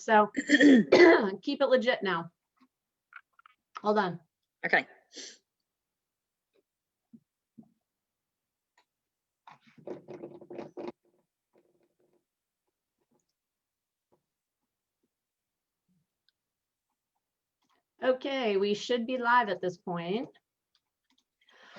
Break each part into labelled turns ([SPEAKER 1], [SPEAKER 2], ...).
[SPEAKER 1] So keep it legit now. Hold on.
[SPEAKER 2] Okay.
[SPEAKER 1] Okay, we should be live at this point.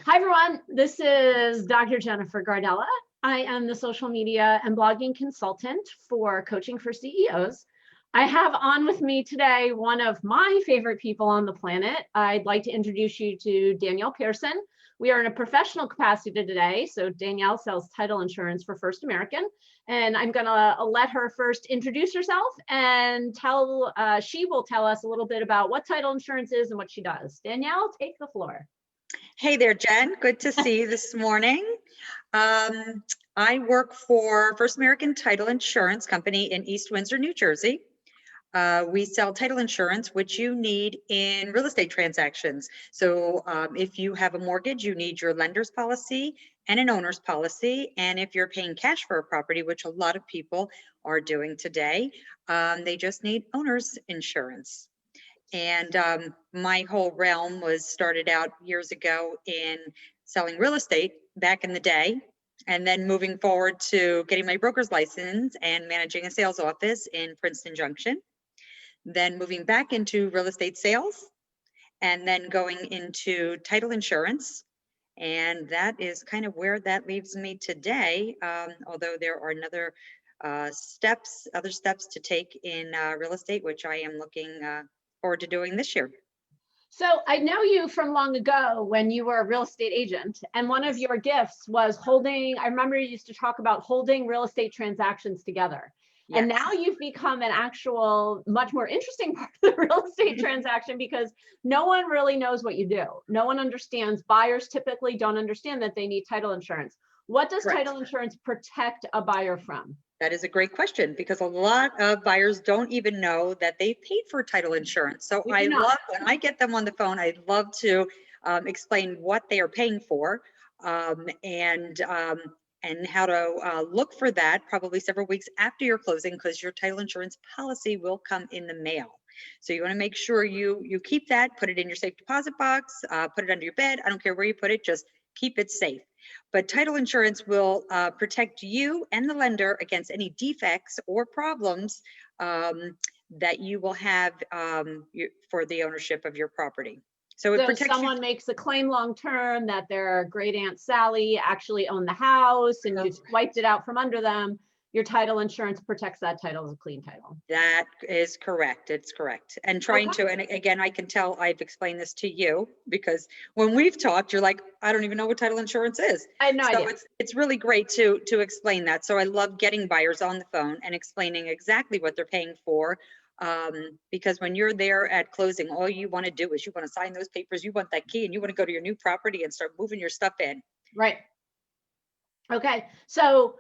[SPEAKER 1] Hi, everyone. This is Dr. Jennifer Gardella. I am the social media and blogging consultant for Coaching for CEOs. I have on with me today one of my favorite people on the planet. I'd like to introduce you to Dannielle Pearson. We are in a professional capacity today. So Dannielle sells title insurance for First American. And I'm gonna let her first introduce herself and she will tell us a little bit about what title insurance is and what she does. Dannielle, take the floor.
[SPEAKER 2] Hey there, Jen. Good to see you this morning. I work for First American Title Insurance Company in East Windsor, New Jersey. We sell title insurance, which you need in real estate transactions. So if you have a mortgage, you need your lender's policy and an owner's policy. And if you're paying cash for a property, which a lot of people are doing today, they just need owner's insurance. And my whole realm was started out years ago in selling real estate back in the day, and then moving forward to getting my broker's license and managing a sales office in Princeton Junction, then moving back into real estate sales, and then going into title insurance. And that is kind of where that leaves me today, although there are other steps to take in real estate, which I am looking forward to doing this year.
[SPEAKER 1] So I know you from long ago when you were a real estate agent, and one of your gifts was holding, I remember you used to talk about holding real estate transactions together. Yes. And now you've become an actual, much more interesting part of the real estate transaction because no one really knows what you do. No one understands. Buyers typically don't understand that they need title insurance. What does
[SPEAKER 2] Correct.
[SPEAKER 1] Title insurance protect a buyer from?
[SPEAKER 2] That is a great question because a lot of buyers don't even know that they paid for title insurance. So I love when I get them on the phone, I love to explain what they are paying for and how to look for that probably several weeks after your closing, because your title insurance policy will come in the mail. So you want to make sure you keep that, put it in your safe deposit box, put it under your bed. I don't care where you put it, just keep it safe. But title insurance will protect you and the lender against any defects or problems that you will have for the ownership of your property. So it protects
[SPEAKER 1] someone makes a claim long-term that their great Aunt Sally actually owned the house and you wiped it out from under them. Your title insurance protects that title as a clean title.
[SPEAKER 2] That is correct. It's correct. And trying to, and again, I can tell I've explained this to you because when we've talked, you're like, I don't even know what title insurance is.
[SPEAKER 1] I had no idea.
[SPEAKER 2] It's really great to explain that. So I love getting buyers on the phone and explaining exactly what they're paying for. Because when you're there at closing, all you want to do is you want to sign those papers, you want that key, and you want to go to your new property and start moving your stuff in.
[SPEAKER 1] Right. Okay. So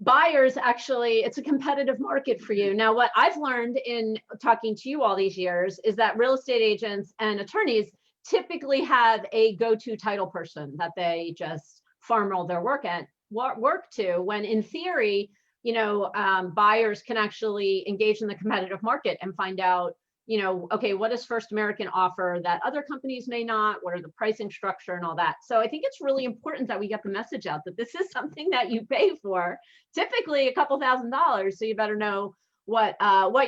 [SPEAKER 1] buyers, actually, it's a competitive market for you. Now, what I've learned in talking to you all these years is that real estate agents and attorneys typically have a go-to title person that they just farm roll their work to, when in theory, you know, buyers can actually engage in the competitive market and find out, you know, okay, what does First American offer that other companies may not? What are the pricing structure and all that? So I think it's really important that we get the message out that this is something that you pay for, typically a couple $1,000s. So you better know what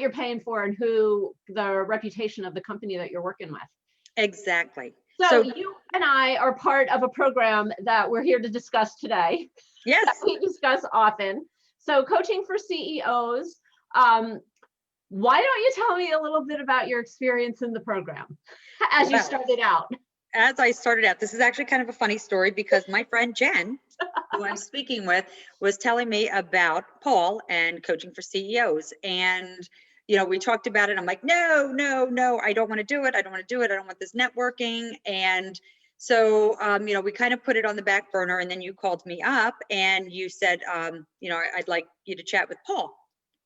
[SPEAKER 1] you're paying for and who the reputation of the company that you're working with.
[SPEAKER 2] Exactly.
[SPEAKER 1] So you and I are part of a program that we're here to discuss today.
[SPEAKER 2] Yes.
[SPEAKER 1] That we discuss often. So Coaching for CEOs. Why don't you tell me a little bit about your experience in the program as you started out?
[SPEAKER 2] As I started out, this is actually kind of a funny story because my friend Jen, who I'm speaking with, was telling me about Paul and Coaching for CEOs. And, you know, we talked about it. I'm like, no, I don't want to do it. I don't want to do it. I don't want this networking. And so, you know, we kind of put it on the back burner, and then you called me up and you said, you know, I'd like you to chat with Paul,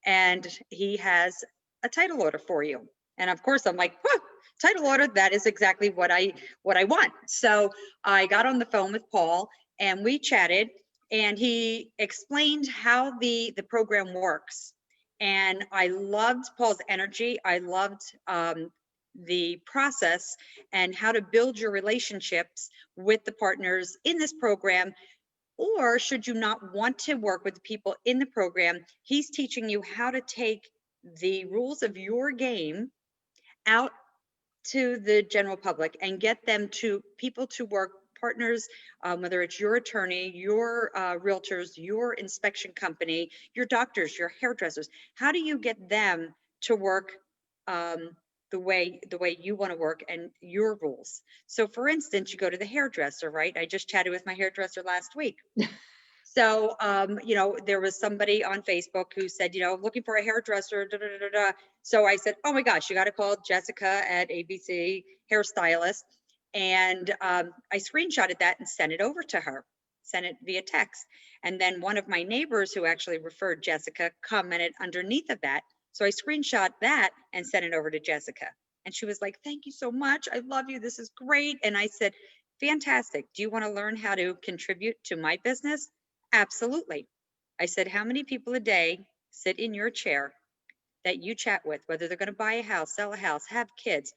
[SPEAKER 2] and he has a title order for you. And of course I'm like, whoa, title order, that is exactly what I want. So I got on the phone with Paul and we chatted, and he explained how the program works. And I loved Paul's energy. I loved the process and how to build your relationships with the partners in this program. Or should you not want to work with the people in the program, he's teaching you how to take the rules of your game out to the general public and get them to people to work, partners, whether it's your attorney, your realtors, your inspection company, your doctors, your hairdressers. How do you get them to work the way you want to work and your rules? So for instance, you go to the hairdresser, right? I just chatted with my hairdresser last week. So, there was somebody on Facebook who said, looking for a hairdresser, da, da, da, da, da. So I said, oh my gosh, you got to call Jessica at ABC Hairstylist. And I screenshotted that and sent it over to her, sent it via text. And then one of my neighbors who actually referred Jessica commented underneath of that. So I screenshot that and sent it over to Jessica. And she was like, thank you so much. I love you. This is great. And I said, fantastic. Do you want to learn how to contribute to my business? Absolutely. I said, how many people a day sit in your chair that you chat with, whether they're going to buy a house, sell a house, have kids?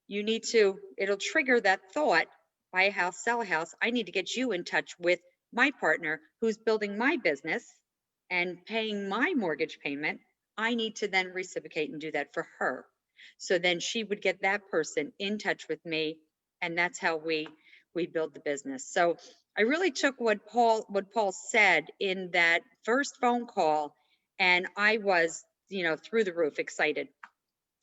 [SPEAKER 2] It'll trigger that thought, buy a house, sell a house. I need to get you in touch with my partner who's building my business and paying my mortgage payment. I need to then reciprocate and do that for her. So then she would get that person in touch with me. And that's how we build the business. So I really took what Paul said in that first phone call, and I was, through the roof excited.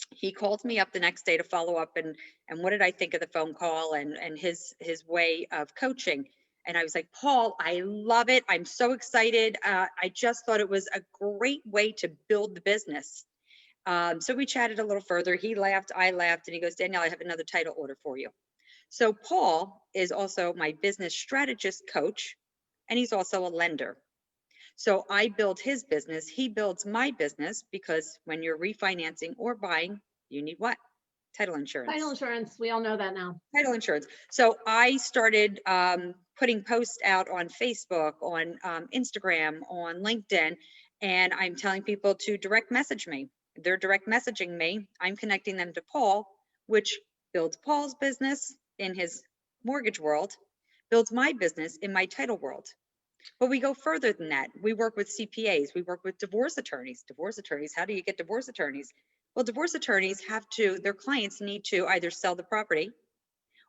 [SPEAKER 2] He called me up the next day to follow up and what did I think of the phone call and his way of coaching. And I was like, Paul, I love it. I'm so excited. I just thought it was a great way to build the business. So we chatted a little further. He laughed, I laughed, and he goes, Dannielle, I have another title order for you. So Paul is also my business strategist coach, and he's also a lender. So I build his business. He builds my business because when you're refinancing or buying, you need what? Title insurance.
[SPEAKER 1] Title insurance. We all know that now.
[SPEAKER 2] Title insurance. So I started putting posts out on Facebook, on Instagram, on LinkedIn, and I'm telling people to direct message me. They're direct messaging me. I'm connecting them to Paul, which builds Paul's business in his mortgage world, builds my business in my title world. But we go further than that. We work with CPAs. We work with divorce attorneys. Divorce attorneys, how do you get divorce attorneys? Well, divorce attorneys their clients need to either sell the property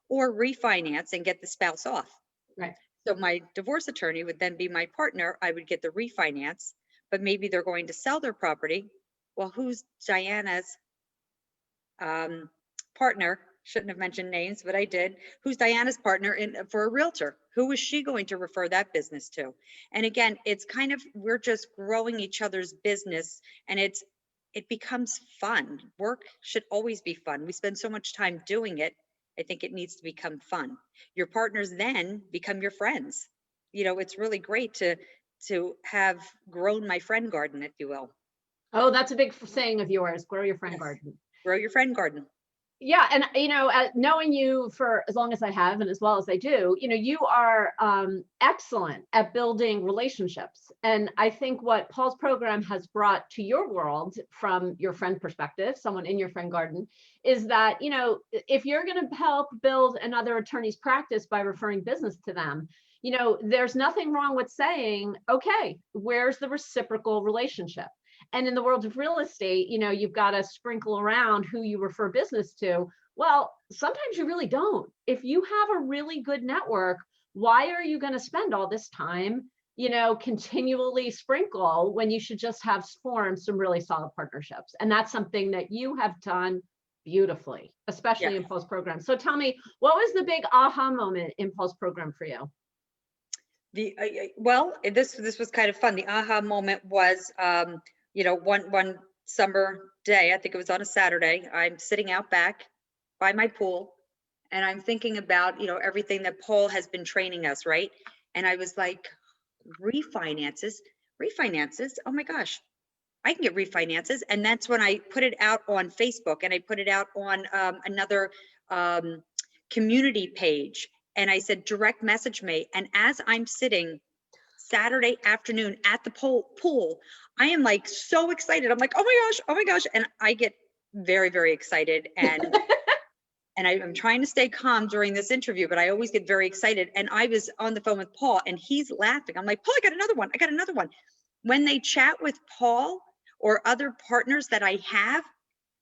[SPEAKER 2] or refinance and get the spouse off.
[SPEAKER 1] Right.
[SPEAKER 2] So my divorce attorney would then be my partner. I would get the refinance, but maybe they're going to sell their property. Well, who's Diana's partner? Shouldn't have mentioned names, but I did. Who's Diana's partner for a realtor? Who is she going to refer that business to? And again, it's kind of, we're just growing each other's business, and it becomes fun. Work should always be fun. We spend so much time doing it. I think it needs to become fun. Your partners then become your friends. It's really great to have grown my friend garden, if you will.
[SPEAKER 1] Oh, that's a big saying of yours. Grow your friend garden.
[SPEAKER 2] Grow your friend garden.
[SPEAKER 1] Yeah. And, knowing you for as long as I have and as well as I do, you are excellent at building relationships. And I think what Paul's program has brought to your world from your friend perspective, someone in your friend garden, is that, if you're going to help build another attorney's practice by referring business to them, there's nothing wrong with saying, okay, where's the reciprocal relationship? And in the world of real estate, you've got to sprinkle around who you refer business to. Well, sometimes you really don't. If you have a really good network, why are you going to spend all this time, continually sprinkle when you should just have formed some really solid partnerships? And that's something that you have done beautifully, especially in Paul's program. So tell me, what was the big aha moment in Paul's program for you?
[SPEAKER 2] This was kind of fun. The aha moment was, one summer day, I think it was on a Saturday, I'm sitting out back by my pool and I'm thinking about, everything that Paul has been training us, right? And I was like, refinances, oh my gosh, I can get refinances. And that's when I put it out on Facebook and I put it out on another community page. And I said, direct message me. And as I'm sitting Saturday afternoon at the pool. I am like so excited. I'm like, oh my gosh. And I get very, very excited. And I'm trying to stay calm during this interview, but I always get very excited. And I was on the phone with Paul and he's laughing. I'm like, Paul, I got another one. I got another one. When they chat with Paul or other partners that I have,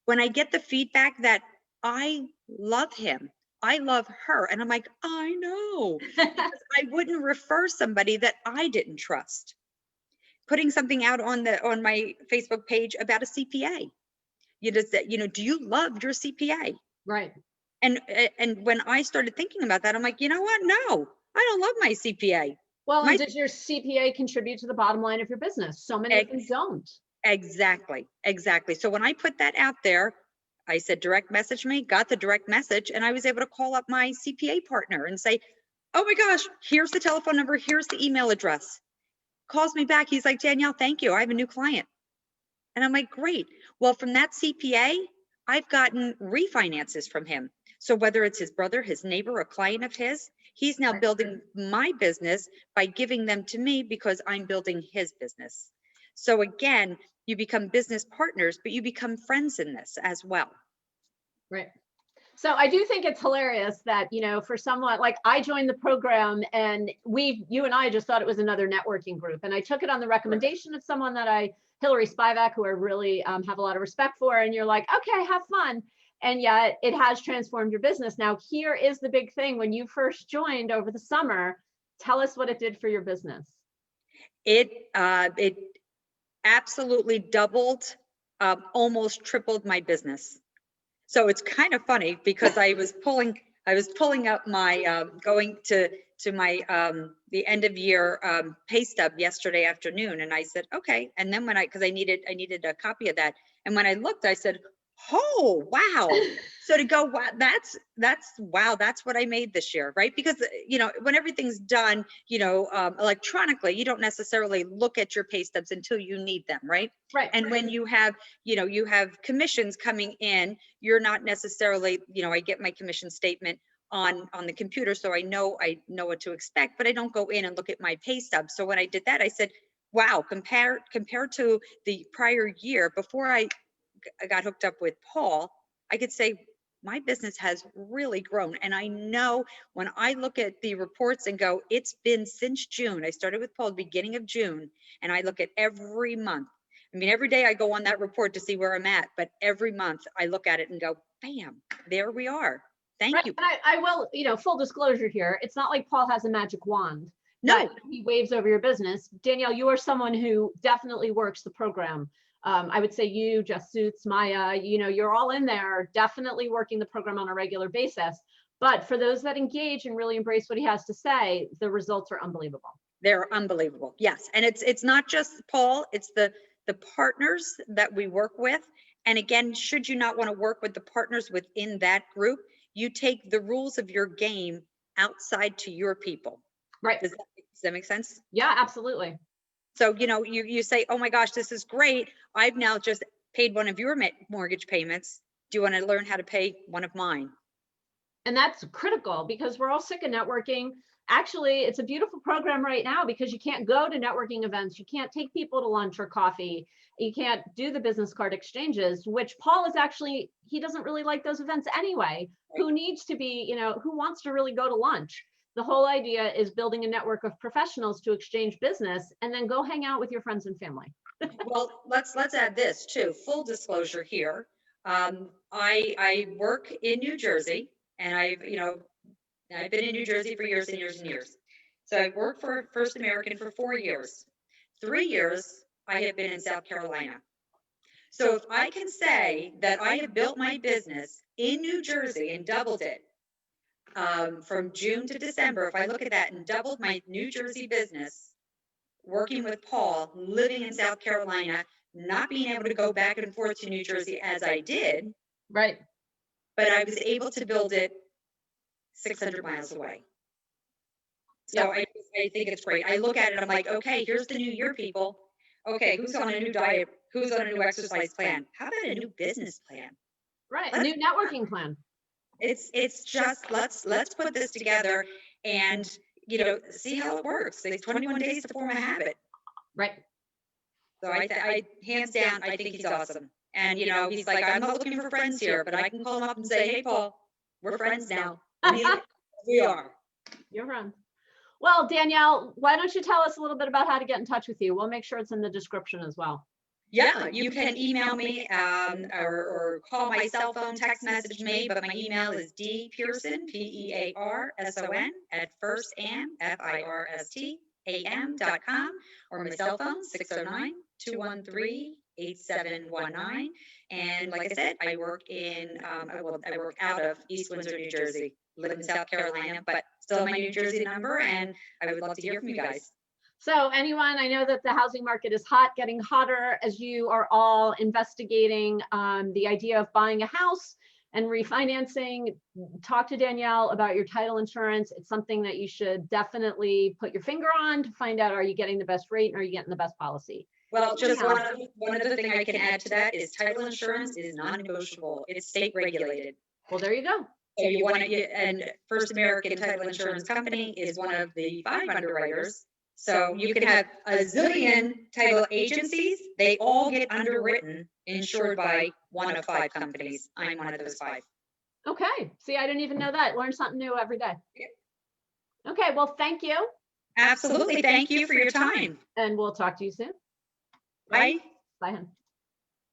[SPEAKER 2] when I get the feedback that I love him, I love her. And I'm like, I know, because I wouldn't refer somebody that I didn't trust. Putting something out on my Facebook page about a CPA. You just, do you love your CPA?
[SPEAKER 1] Right.
[SPEAKER 2] And when I started thinking about that, I'm like, you know what? No, I don't love my CPA.
[SPEAKER 1] Well, and does your CPA contribute to the bottom line of your business? So many of them don't.
[SPEAKER 2] Exactly. So when I put that out there, I said, direct message me, got the direct message, and I was able to call up my CPA partner and say, oh my gosh, here's the telephone number, here's the email address. Calls me back. He's like, Dannielle, thank you. I have a new client. And I'm like, great. Well, from that CPA, I've gotten refinances from him. So whether it's his brother, his neighbor, a client of his, he's now building my business by giving them to me because I'm building his business. So again, you become business partners, but you become friends in this as well.
[SPEAKER 1] Right. So I do think it's hilarious that, for someone like I joined the program and you and I just thought it was another networking group. And I took it on the recommendation of someone that Hillary Spivak, who I really have a lot of respect for. And you're like, okay, have fun. And yet it has transformed your business. Now, here is the big thing. When you first joined over the summer, tell us what it did for your business.
[SPEAKER 2] It absolutely doubled, almost tripled my business. So it's kind of funny because I was pulling up my going to my the end of year pay stub yesterday afternoon, and I said, okay. And then because I needed a copy of that, and when I looked, I said, oh wow. So to go, wow, that's wow, that's what I made this year, right? Because when everything's done, electronically, you don't necessarily look at your pay stubs until you need them, right?
[SPEAKER 1] Right.
[SPEAKER 2] And when you have commissions coming in, you're not necessarily, I get my commission statement on the computer, so I know what to expect, but I don't go in and look at my pay stub. So when I did that, I said, wow, compared to the prior year before I got hooked up with Paul, I could say my business has really grown. And I know when I look at the reports and go, it's been since June. I started with Paul at the beginning of June, and I look at every month. I mean, every day I go on that report to see where I'm at, but every month I look at it and go, bam, there we are. Thank you.
[SPEAKER 1] And I will, full disclosure here, it's not like Paul has a magic wand
[SPEAKER 2] No,
[SPEAKER 1] that he waves over your business. Dannielle, you are someone who definitely works the program. I would say you, Just Suits, Maya, you're all in there, definitely working the program on a regular basis. But for those that engage and really embrace what he has to say, the results are unbelievable.
[SPEAKER 2] They're unbelievable. Yes. And it's not just Paul, it's the partners that we work with. And again, should you not want to work with the partners within that group, you take the rules of your game outside to your people.
[SPEAKER 1] Right.
[SPEAKER 2] Does that make sense?
[SPEAKER 1] Yeah, absolutely.
[SPEAKER 2] So, you say, oh my gosh, this is great. I've now just paid one of your mortgage payments. Do you want to learn how to pay one of mine?
[SPEAKER 1] And that's critical because we're all sick of networking. Actually, it's a beautiful program right now because you can't go to networking events. You can't take people to lunch or coffee. You can't do the business card exchanges, which Paul is actually, he doesn't really like those events anyway. Right. Who needs to be, who wants to really go to lunch? The whole idea is building a network of professionals to exchange business and then go hang out with your friends and family.
[SPEAKER 2] Well, let's add this too. Full disclosure here. I work in New Jersey, and I've been in New Jersey for years and years and years. So I worked for First American for 4 years. 3 years I have been in South Carolina. So if I can say that I have built my business in New Jersey and doubled it from June to December, if I look at that and doubled my New Jersey business, working with Paul, living in South Carolina, not being able to go back and forth to New Jersey as I did.
[SPEAKER 1] Right.
[SPEAKER 2] But I was able to build it 600 miles away. So yeah. I think it's great. I look at it, I'm like, okay, here's the new year, people. Okay, who's on a new diet? Who's on a new exercise plan? How about a new business plan?
[SPEAKER 1] Right, a new networking plan.
[SPEAKER 2] It's just, let's put this together. And, see how it works. It's 21 days to form a habit.
[SPEAKER 1] Right.
[SPEAKER 2] So I hands down, I think he's awesome. And, he's like, I'm not looking for friends here, but I can call him up and say, hey, Paul, we're friends now. And we are.
[SPEAKER 1] You're friends. Well, Dannielle, why don't you tell us a little bit about how to get in touch with you? We'll make sure it's in the description as well.
[SPEAKER 2] Yeah, you can email me or call my cell phone, text message me, but my email is dpearson, Pearson, at firstam.com, or my cell phone, 609-213-8719. And like I said, I work out of East Windsor, New Jersey, live in South Carolina, but still my New Jersey number, and I would love to hear from you guys.
[SPEAKER 1] So anyone, I know that the housing market is hot, getting hotter as you are all investigating the idea of buying a house and refinancing. Talk to Dannielle about your title insurance. It's something that you should definitely put your finger on to find out, are you getting the best rate, or are you getting the best policy?
[SPEAKER 2] Well, just one other thing I can add to that is title insurance is non-negotiable. It's state regulated.
[SPEAKER 1] Well, there you go.
[SPEAKER 2] So you want to get, and First American Title Insurance Company is one of the 5 underwriters. So you can have a zillion title agencies. They all get underwritten, insured by one of 5 companies. I'm one of those 5.
[SPEAKER 1] Okay. See, I didn't even know that. Learn something new every day. Okay. Well, thank you.
[SPEAKER 2] Absolutely. Thank you for your time.
[SPEAKER 1] And we'll talk to you soon.
[SPEAKER 2] Bye.
[SPEAKER 1] Bye, hon.